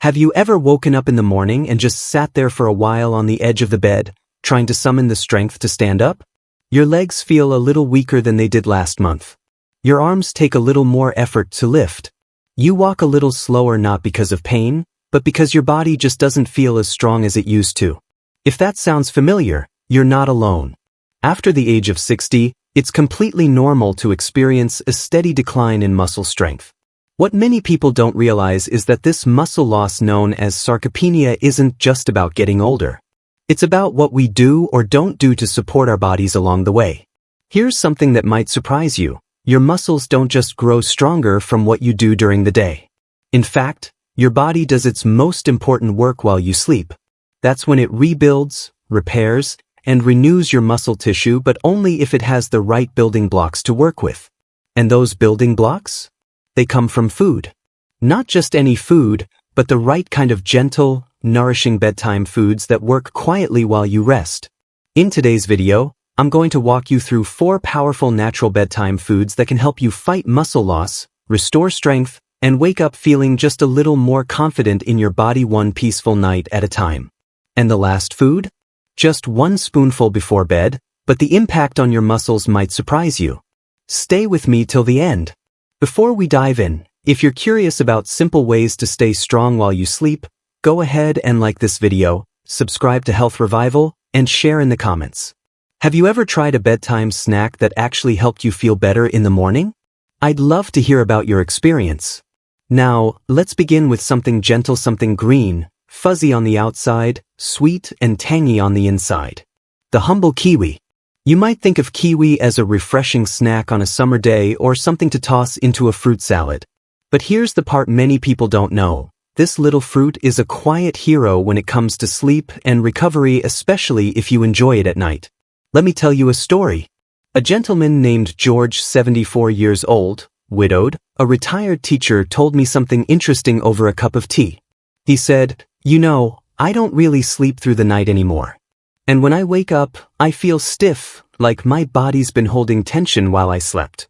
Have you ever woken up in the morning and just sat there for a while on the edge of the bed, trying to summon the strength to stand up? Your legs feel a little weaker than they did last month. Your arms take a little more effort to lift. You walk a little slower not because of pain, but because your body just doesn't feel as strong as it used to. If that sounds familiar, you're not alone. After the age of 60, it's completely normal to experience a steady decline in muscle strength. What many people don't realize is that this muscle loss known as sarcopenia isn't just about getting older. It's about what we do or don't do to support our bodies along the way. Here's something that might surprise you. Your muscles don't just grow stronger from what you do during the day. In fact, your body does its most important work while you sleep. That's when it rebuilds, repairs, and renews your muscle tissue, but only if it has the right building blocks to work with. And those building blocks? They come from food. Not just any food, but the right kind of gentle, nourishing bedtime foods that work quietly while you rest. In today's video, I'm going to walk you through 4 powerful natural bedtime foods that can help you fight muscle loss, restore strength, and wake up feeling just a little more confident in your body one peaceful night at a time. And the last food? Just 1 spoonful before bed, but the impact on your muscles might surprise you. Stay with me till the end. Before we dive in, if you're curious about simple ways to stay strong while you sleep, go ahead and like this video, subscribe to Health Revival, and share in the comments. Have you ever tried a bedtime snack that actually helped you feel better in the morning? I'd love to hear about your experience. Now, let's begin with something gentle, something green, fuzzy on the outside, sweet and tangy on the inside. The humble kiwi. You might think of kiwi as a refreshing snack on a summer day or something to toss into a fruit salad. But here's the part many people don't know. This little fruit is a quiet hero when it comes to sleep and recovery, especially if you enjoy it at night. Let me tell you a story. A gentleman named George, 74 years old, widowed, a retired teacher, told me something interesting over a cup of tea. He said, "You know, I don't really sleep through the night anymore. And when I wake up, I feel stiff, like my body's been holding tension while I slept."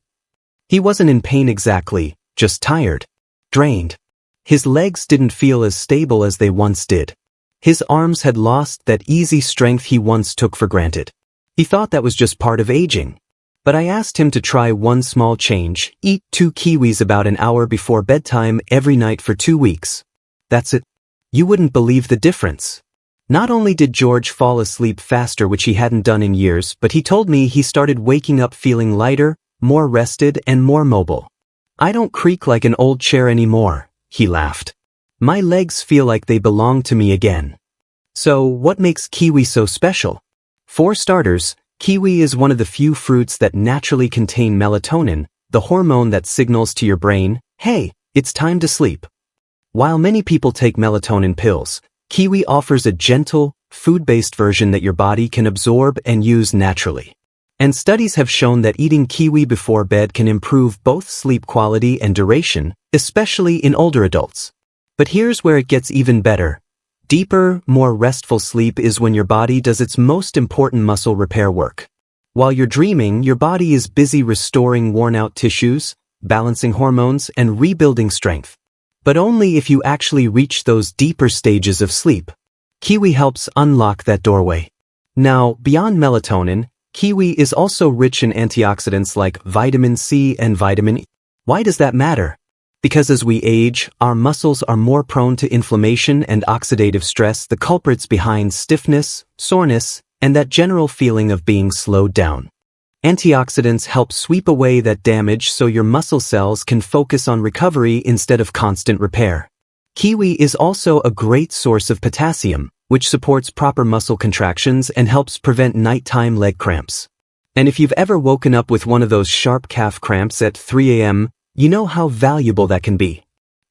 He wasn't in pain exactly, just tired, drained. His legs didn't feel as stable as they once did. His arms had lost that easy strength he once took for granted. He thought that was just part of aging. But I asked him to try one small change: eat 2 kiwis about an hour before bedtime every night for 2 weeks. That's it. You wouldn't believe the difference. Not only did George fall asleep faster, which he hadn't done in years, but he told me he started waking up feeling lighter, more rested, and more mobile. "I don't creak like an old chair anymore," he laughed. "My legs feel like they belong to me again." So, what makes kiwi so special? For starters, kiwi is one of the few fruits that naturally contain melatonin, the hormone that signals to your brain, "Hey, it's time to sleep." While many people take melatonin pills, kiwi offers a gentle, food-based version that your body can absorb and use naturally. And studies have shown that eating kiwi before bed can improve both sleep quality and duration, especially in older adults. But here's where it gets even better. Deeper, more restful sleep is when your body does its most important muscle repair work. While you're dreaming, your body is busy restoring worn-out tissues, balancing hormones, and rebuilding strength. But only if you actually reach those deeper stages of sleep. Kiwi helps unlock that doorway. Now, beyond melatonin, kiwi is also rich in antioxidants like vitamin C and vitamin E. Why does that matter? Because as we age, our muscles are more prone to inflammation and oxidative stress, the culprits behind stiffness, soreness, and that general feeling of being slowed down. Antioxidants help sweep away that damage so your muscle cells can focus on recovery instead of constant repair. Kiwi is also a great source of potassium, which supports proper muscle contractions and helps prevent nighttime leg cramps. And if you've ever woken up with one of those sharp calf cramps at 3 a.m., you know how valuable that can be.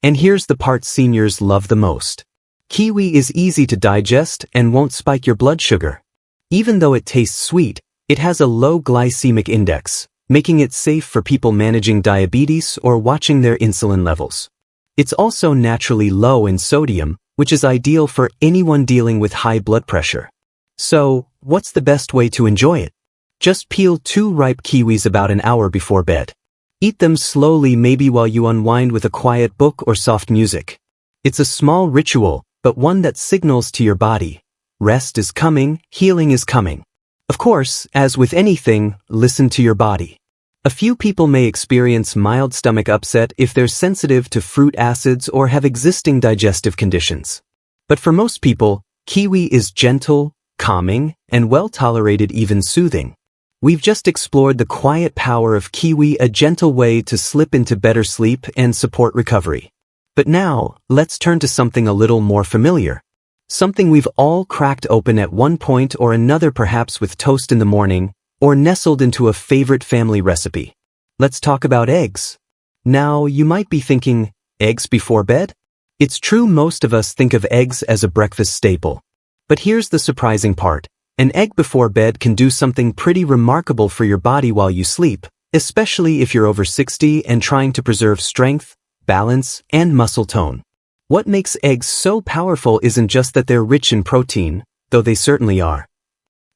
And here's the part seniors love the most. Kiwi is easy to digest and won't spike your blood sugar. Even though it tastes sweet, it has a low glycemic index, making it safe for people managing diabetes or watching their insulin levels. It's also naturally low in sodium, which is ideal for anyone dealing with high blood pressure. So, what's the best way to enjoy it? Just peel 2 ripe kiwis about an hour before bed. Eat them slowly, maybe while you unwind with a quiet book or soft music. It's a small ritual, but one that signals to your body. Rest is coming, healing is coming. Of course, as with anything, listen to your body. A few people may experience mild stomach upset if they're sensitive to fruit acids or have existing digestive conditions. But for most people, kiwi is gentle, calming, and well-tolerated, even soothing. We've just explored the quiet power of kiwi, a gentle way to slip into better sleep and support recovery. But now, let's turn to something a little more familiar. Something we've all cracked open at one point or another, perhaps with toast in the morning, or nestled into a favorite family recipe. Let's talk about eggs. Now, you might be thinking, eggs before bed? It's true, most of us think of eggs as a breakfast staple. But here's the surprising part. An egg before bed can do something pretty remarkable for your body while you sleep, especially if you're over 60 and trying to preserve strength, balance, and muscle tone. What makes eggs so powerful isn't just that they're rich in protein, though they certainly are.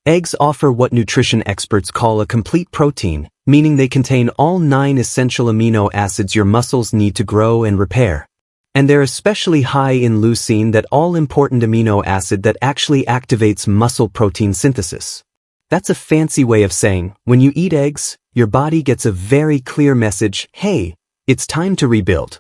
Eggs offer what nutrition experts call a complete protein, meaning they contain all 9 essential amino acids your muscles need to grow and repair. And they're especially high in leucine, that all-important amino acid that actually activates muscle protein synthesis. That's a fancy way of saying, when you eat eggs, your body gets a very clear message: hey, it's time to rebuild.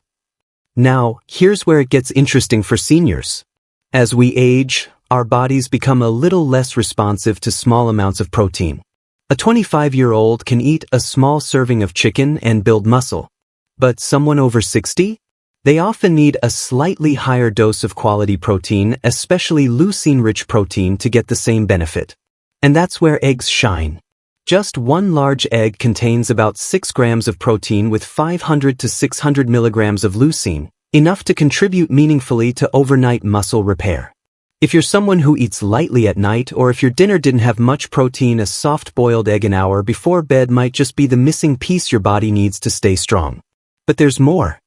Now, here's where it gets interesting for seniors. As we age, our bodies become a little less responsive to small amounts of protein. A 25-year-old can eat a small serving of chicken and build muscle. But someone over 60? They often need a slightly higher dose of quality protein, especially leucine-rich protein, to get the same benefit. And that's where eggs shine. Just one large egg contains about 6 grams of protein with 500 to 600 milligrams of leucine, enough to contribute meaningfully to overnight muscle repair. If you're someone who eats lightly at night, or if your dinner didn't have much protein, a soft-boiled egg an hour before bed might just be the missing piece your body needs to stay strong. But there's more.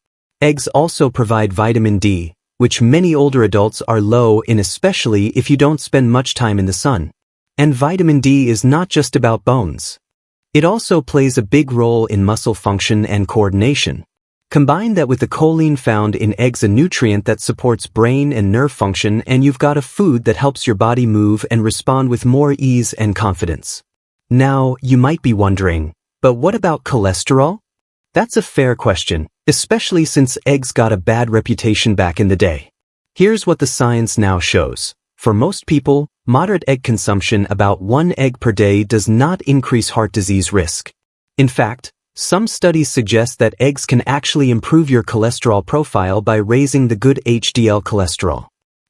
Eggs also provide vitamin D, which many older adults are low in, especially if you don't spend much time in the sun. And vitamin D is not just about bones. It also plays a big role in muscle function and coordination. Combine that with the choline found in eggs, a nutrient that supports brain and nerve function, and you've got a food that helps your body move and respond with more ease and confidence. Now, you might be wondering, but what about cholesterol? That's a fair question, especially since eggs got a bad reputation back in the day. Here's what the science now shows. For most people, moderate egg consumption, about 1 egg per day, does not increase heart disease risk. In fact, some studies suggest that eggs can actually improve your cholesterol profile by raising the good HDL cholesterol.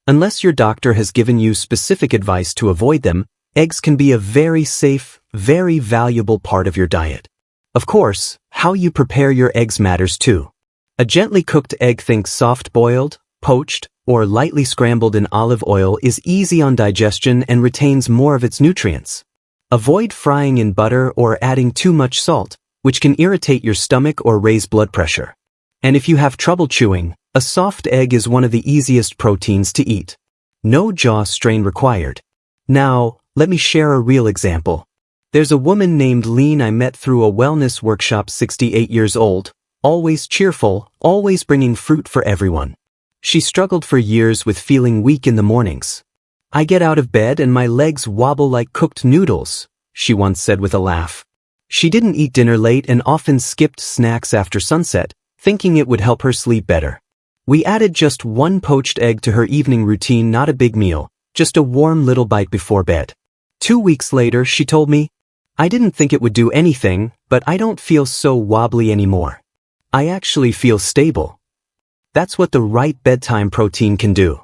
Unless your doctor has given you specific advice to avoid them, eggs can be a very safe, very valuable part of your diet. Of course, how you prepare your eggs matters too. A gently cooked egg, think soft-boiled, poached, or lightly scrambled in olive oil, is easy on digestion and retains more of its nutrients. Avoid frying in butter or adding too much salt, which can irritate your stomach or raise blood pressure. And if you have trouble chewing, a soft egg is one of the easiest proteins to eat. No jaw strain required. Now, let me share a real example. There's a woman named Lean I met through a wellness workshop, 68 years old, always cheerful, always bringing fruit for everyone. She struggled for years with feeling weak in the mornings. "I get out of bed and my legs wobble like cooked noodles," she once said with a laugh. She didn't eat dinner late and often skipped snacks after sunset, thinking it would help her sleep better. We added just 1 poached egg to her evening routine, not a big meal, just a warm little bite before bed. 2 weeks later, she told me, "I didn't think it would do anything, but I don't feel so wobbly anymore. I actually feel stable." That's what the right bedtime protein can do.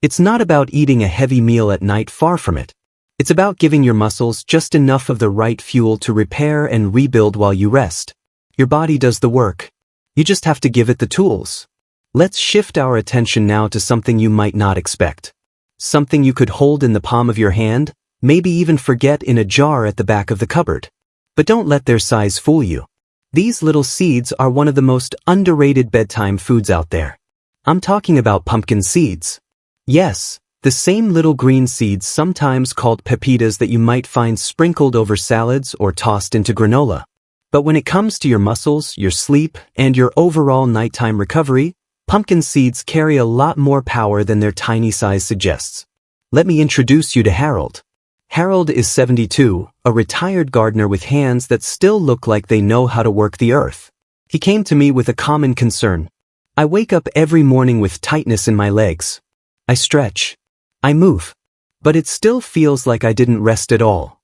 It's not about eating a heavy meal at night, far from it. It's about giving your muscles just enough of the right fuel to repair and rebuild while you rest. Your body does the work. You just have to give it the tools. Let's shift our attention now to something you might not expect. Something you could hold in the palm of your hand, maybe even forget in a jar at the back of the cupboard. But don't let their size fool you. These little seeds are one of the most underrated bedtime foods out there. I'm talking about pumpkin seeds. Yes, the same little green seeds, sometimes called pepitas, that you might find sprinkled over salads or tossed into granola. But when it comes to your muscles, your sleep, and your overall nighttime recovery, Pumpkin seeds carry a lot more power than their tiny size suggests. Let me introduce you to Harold. Harold is 72, a retired gardener with hands that still look like they know how to work the earth. He came to me with a common concern. I wake up every morning with tightness in my legs. I stretch. I move. But it still feels like I didn't rest at all.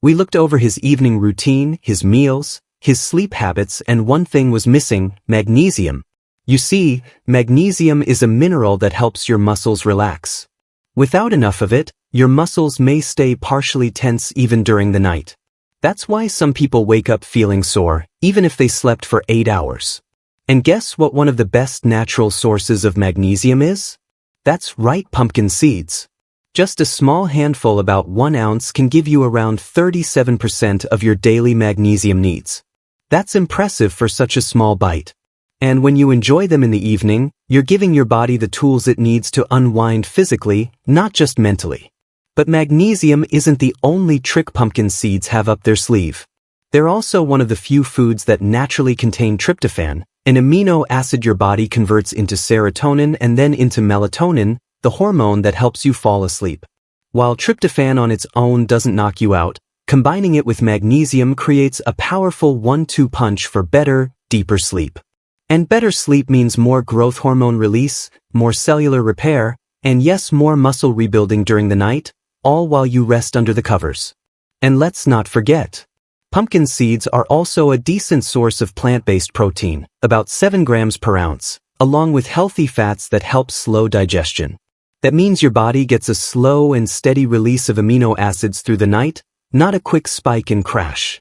We looked over his evening routine, his meals, his sleep habits, and one thing was missing: magnesium. You see, magnesium is a mineral that helps your muscles relax. Without enough of it, your muscles may stay partially tense even during the night. That's why some people wake up feeling sore, even if they slept for 8 hours. And guess what one of the best natural sources of magnesium is? That's right, pumpkin seeds. Just a small handful, about 1 ounce, can give you around 37% of your daily magnesium needs. That's impressive for such a small bite. And when you enjoy them in the evening, you're giving your body the tools it needs to unwind physically, not just mentally. But magnesium isn't the only trick pumpkin seeds have up their sleeve. They're also one of the few foods that naturally contain tryptophan, an amino acid your body converts into serotonin and then into melatonin, the hormone that helps you fall asleep. While tryptophan on its own doesn't knock you out, combining it with magnesium creates a powerful 1-2 punch for better, deeper sleep. And better sleep means more growth hormone release, more cellular repair, and yes, more muscle rebuilding during the night, all while you rest under the covers. And let's not forget, pumpkin seeds are also a decent source of plant-based protein, about 7 grams per ounce, along with healthy fats that help slow digestion. That means your body gets a slow and steady release of amino acids through the night, not a quick spike and crash.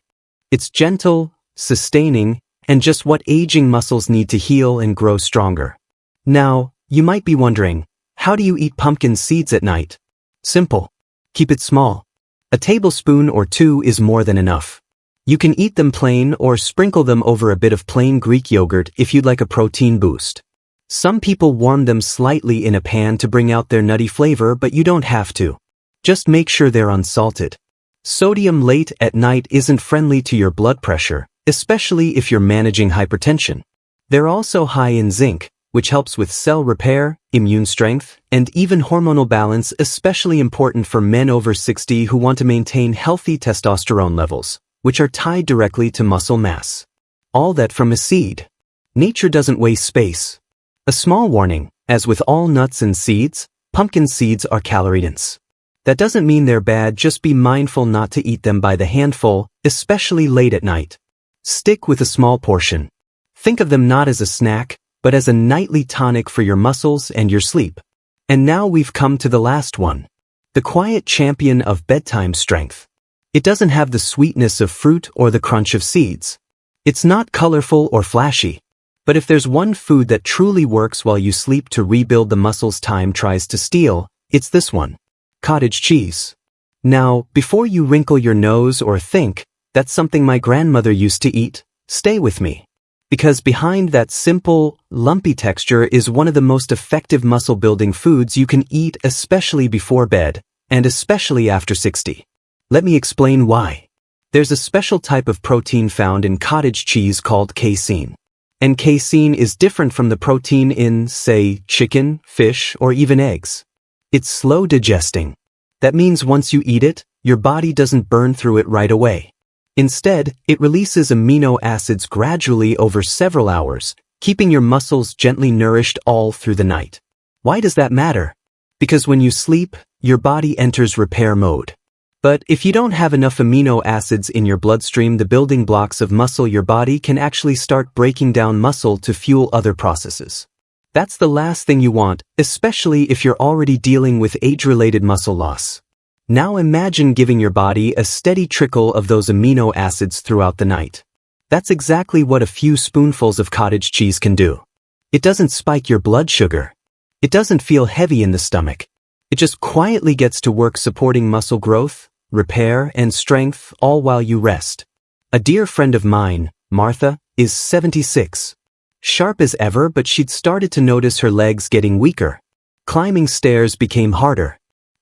It's gentle, sustaining, and just what aging muscles need to heal and grow stronger. Now, you might be wondering, how do you eat pumpkin seeds at night? Simple. Keep it small. A tablespoon or 2 is more than enough. You can eat them plain or sprinkle them over a bit of plain Greek yogurt if you'd like a protein boost. Some people warm them slightly in a pan to bring out their nutty flavor, but you don't have to. Just make sure they're unsalted. Sodium late at night isn't friendly to your blood pressure, especially if you're managing hypertension. They're also high in zinc, which helps with cell repair, immune strength, and even hormonal balance, especially important for men over 60 who want to maintain healthy testosterone levels, which are tied directly to muscle mass. All that from a seed. Nature doesn't waste space. A small warning, as with all nuts and seeds, pumpkin seeds are calorie-dense. That doesn't mean they're bad, just be mindful not to eat them by the handful, especially late at night. Stick with a small portion. Think of them not as a snack, but as a nightly tonic for your muscles and your sleep. And now we've come to the last one. The quiet champion of bedtime strength. It doesn't have the sweetness of fruit or the crunch of seeds. It's not colorful or flashy. But if there's one food that truly works while you sleep to rebuild the muscles time tries to steal, it's this one. Cottage cheese. Now, before you wrinkle your nose or think, "That's something my grandmother used to eat," stay with me. Because behind that simple, lumpy texture is one of the most effective muscle-building foods you can eat, especially before bed, and especially after 60. Let me explain why. There's a special type of protein found in cottage cheese called casein. And casein is different from the protein in, say, chicken, fish, or even eggs. It's slow digesting. That means once you eat it, your body doesn't burn through it right away. Instead, it releases amino acids gradually over several hours, keeping your muscles gently nourished all through the night. Why does that matter? Because when you sleep, your body enters repair mode. But if you don't have enough amino acids in your bloodstream, the building blocks of muscle, your body can actually start breaking down muscle to fuel other processes. That's the last thing you want, especially if you're already dealing with age-related muscle loss. Now imagine giving your body a steady trickle of those amino acids throughout the night. That's exactly what a few spoonfuls of cottage cheese can do. It doesn't spike your blood sugar. It doesn't feel heavy in the stomach. It just quietly gets to work supporting muscle growth, repair, and strength, all while you rest. A dear friend of mine, Martha, is 76. Sharp as ever, but she'd started to notice her legs getting weaker. Climbing stairs became harder.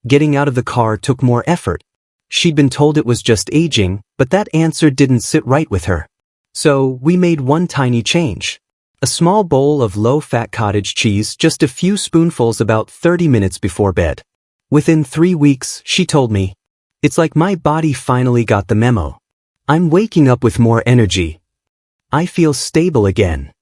Getting out of the car took more effort. She'd been told it was just aging, but that answer didn't sit right with her. So we made one tiny change. A small bowl of low-fat cottage cheese, just a few spoonfuls about 30 minutes before bed. Within 3 weeks, she told me, it's like my body finally got the memo. I'm waking up with more energy. I feel stable again.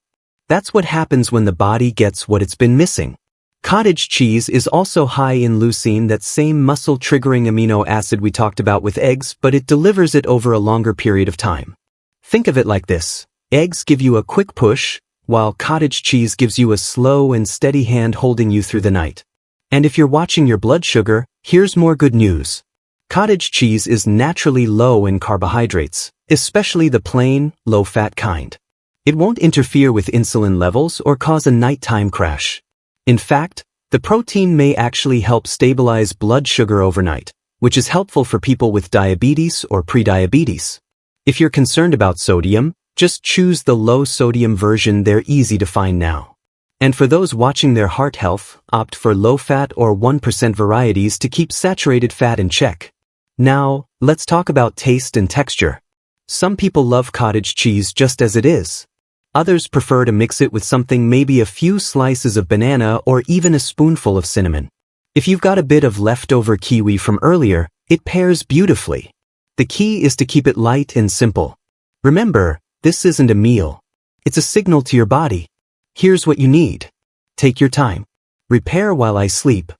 That's what happens when the body gets what it's been missing. Cottage cheese is also high in leucine, that same muscle-triggering amino acid we talked about with eggs, but it delivers it over a longer period of time. Think of it like this. Eggs give you a quick push, while cottage cheese gives you a slow and steady hand holding you through the night. And if you're watching your blood sugar, here's more good news. Cottage cheese is naturally low in carbohydrates, especially the plain, low-fat kind. It won't interfere with insulin levels or cause a nighttime crash. In fact, the protein may actually help stabilize blood sugar overnight, which is helpful for people with diabetes or prediabetes. If you're concerned about sodium, just choose the low-sodium version. They're easy to find now. And for those watching their heart health, opt for low-fat or 1% varieties to keep saturated fat in check. Now, let's talk about taste and texture. Some people love cottage cheese just as it is. Others prefer to mix it with something, maybe a few slices of banana or even a spoonful of cinnamon. If you've got a bit of leftover kiwi from earlier, it pairs beautifully. The key is to keep it light and simple. Remember, this isn't a meal. It's a signal to your body. Here's what you need. Take your time. Repair while I sleep.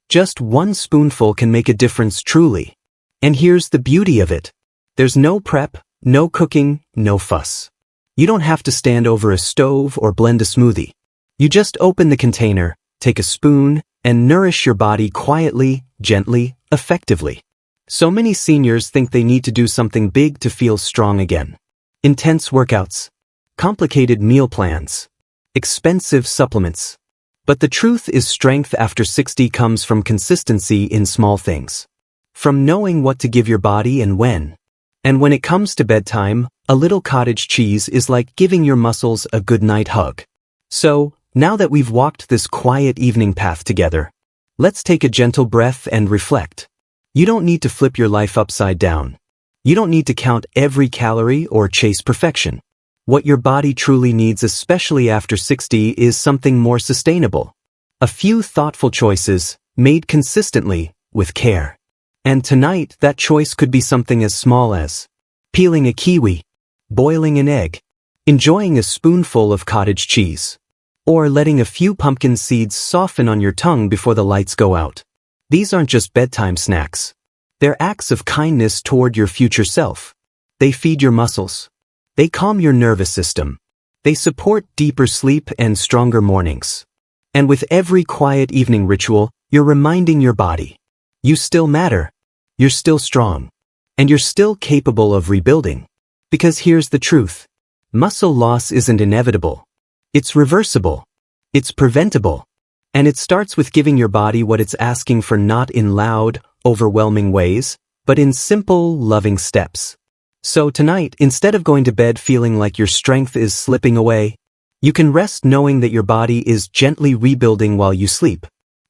Just 1 spoonful can make a difference, truly. And here's the beauty of it. There's no prep, no cooking, no fuss. You don't have to stand over a stove or blend a smoothie. You just open the container, take a spoon, and nourish your body quietly, gently, effectively. So many seniors think they need to do something big to feel strong again. Intense workouts, complicated meal plans, expensive supplements. But the truth is, strength after 60 comes from consistency in small things. From knowing what to give your body and when. And when it comes to bedtime, a little cottage cheese is like giving your muscles a good night hug. So, now that we've walked this quiet evening path together, let's take a gentle breath and reflect. You don't need to flip your life upside down. You don't need to count every calorie or chase perfection. What your body truly needs, especially after 60, is something more sustainable. A few thoughtful choices, made consistently, with care. And tonight, that choice could be something as small as peeling a kiwi, boiling an egg, enjoying a spoonful of cottage cheese, or letting a few pumpkin seeds soften on your tongue before the lights go out. These aren't just bedtime snacks. They're acts of kindness toward your future self. They feed your muscles. They calm your nervous system. They support deeper sleep and stronger mornings. And with every quiet evening ritual, you're reminding your body, you still matter, you're still strong, and you're still capable of rebuilding. Because here's the truth. Muscle loss isn't inevitable. It's reversible. It's preventable. And it starts with giving your body what it's asking for, not in loud, overwhelming ways, but in simple, loving steps. So tonight, instead of going to bed feeling like your strength is slipping away, you can rest knowing that your body is gently rebuilding while you sleep.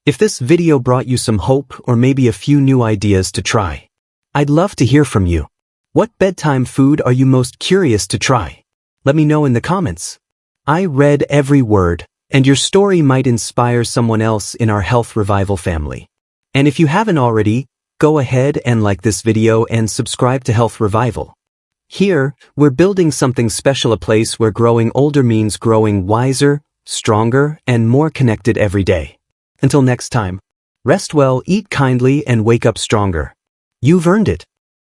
If this video brought you some hope or maybe a few new ideas to try, I'd love to hear from you. What bedtime food are you most curious to try? Let me know in the comments. I read every word, and your story might inspire someone else in our Health Revival family. And if you haven't already, go ahead and like this video and subscribe to Health Revival. Here, we're building something special, a place where growing older means growing wiser, stronger, and more connected every day. Until next time, rest well, eat kindly, and wake up stronger. You've earned it.